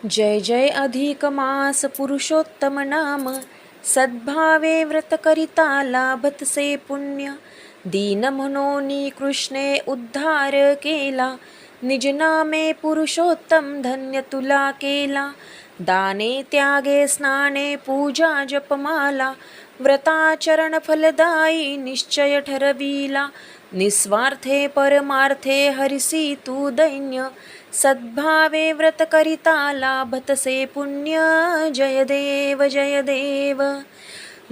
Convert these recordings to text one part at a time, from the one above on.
जय जय अधिक मास पुरुषोत्तम नाम, सद्भावे व्रत करिता लाभतसे पुण्य. दीन म्हणोनी कृष्णे उद्धार केला, निज नामे पुरुषोत्तम धन्य तुला केला. दाने त्यागे स्नाने पूजा जपमाला, व्रताचरण फलदायी निश्चय ठरविला. निस्वार्थे परमार्थे हरिसी तू दैन्य, सद्भावे व्रत करिता लाभतसे पुण्य. जय देव जय देव.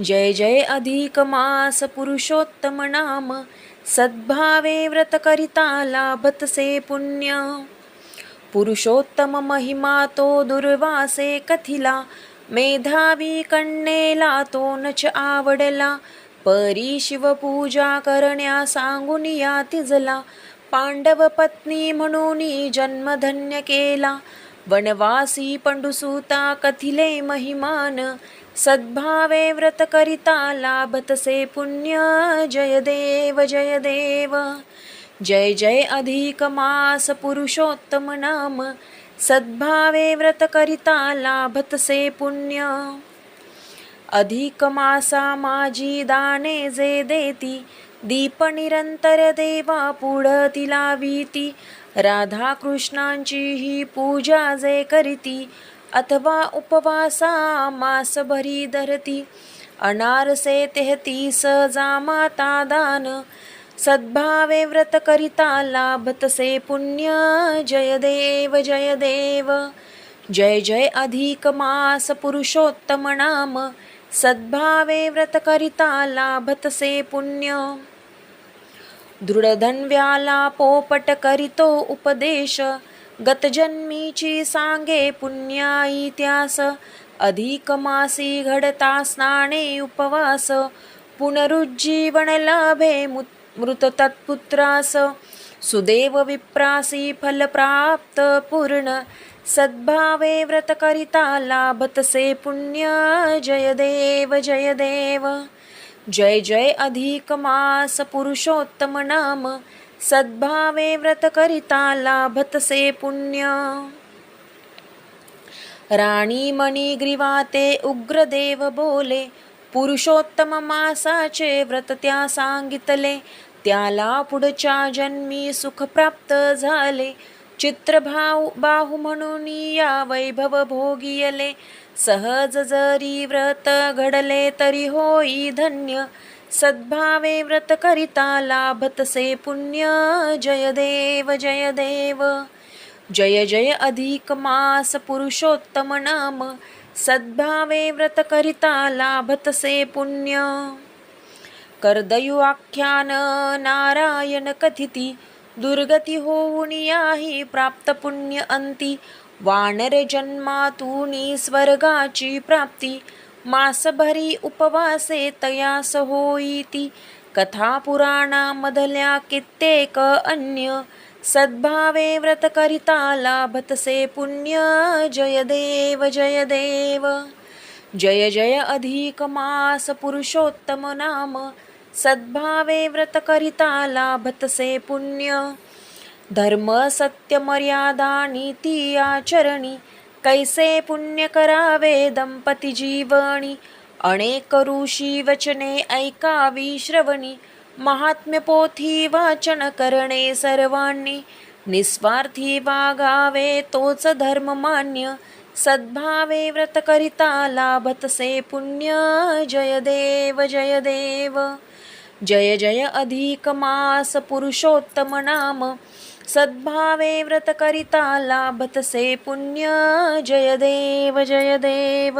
जय जय अधिक मास पुरुषोत्तम नाम, सद्भावे व्रत करिता लाभतसे पुण्य. पुरुषोत्तम महिमा तो दुर्वासे कथिला, मेधावी कण्णेला तो नच आवडला. परी शिवपूजा करण्या सांगून या तिजला, पांडव पत्नी म्हणून जन्म धन्य केला. वनवासी पंडुसूता कथिले महिमान, सद्भावे व्रत करिता लाभतसे पुण्य. जय देव जय देव. जय जय अधिक मास पुरुषोत्तम नाम, सद्भावे व्रत करिता लाभतसे पुण्य. अधिक मासा माझी दाने जे देती, दीप निरंतर देवा पुढती लाविती. राधा कृष्णांची ही पूजा जे करीती, अथवा उपवासा मास भरी धरती. अनारसे 33 जामाता दान, सद्भावे व्रत करिता लाभतसे पुण्य. जय देव जय देव. जय जय अधिक मास पुरुषोत्तम नाम, सद्भावे व्रत करिता लाभतसे पुण्य. दृढधन्व्याला पोपट करीतो उपदेश, गतजन्मीची सांगे पुण्या इतिहास. अधिक मासी घडता स्नाने उपवास, पुनरुज्जीवन लाभे मृत तत्पुत्रास. सुदेव विप्रासी फल प्राप्त पूर्ण, सद्भावे व्रत करिता लाभतसे पुण्य. जय देव जय देव. जय जय अधिक मास पुरुषोत्तम नाम, सद्भावे व्रत करिता लाभतसे पुण्य. राणी मणिग्रीवाते उग्रदेव बोले, पुरुषोत्तम मासाचे व्रत त्या सांगितले. त्याला पुढच्या जन्मी सुख प्राप्त झाले, चित्रभाऊ बाहू म्हणून या वैभव भोगियले. सहज जरी व्रत घडले तरी होई धन्य, सद्भावे व्रत करिता लाभतसे पुण्य. जय देव जय देव. जय जय अधिक मास पुरुषोत्तम नाम, सद्भावे व्रत करिता लाभतसे पुण्य. कर्दयू आख्यान नारायण कथिती, दुर्गती होऊन याही प्राप्त पुण्य अंती. वानर जन्मातूनी स्वर्गाची प्राप्ती, मासभरी उपवासे तयास होईती. कथा पुराणामधल्या कित्येक अन्य, सद्भावे व्रत करिता लाभतसे पुण्य. जय देव जय देव. जय जय अधिक मास पुरुषोत्तम नाम, सद्भावे व्रत करिता लाभतसे पुण्य. धर्म सत्य मर्यादा नीती आचरणी, कैसे पुण्य करावे दंपती जीवनी. अनेक ऋषी वचने ऐकावी श्रवणी, महात्म्य पोथी वाचन करणे सर्वांनी. निस्वार्थी वागावे तोच धर्म मान्य, सद्भावे व्रत करिता लाभतसे पुण्य. जय देव जय देव. जय जय अधिक मास पुरुषोत्तम नाम, सद्भावे व्रत करिता लाभतसे पुण्य. जय देव जय देव.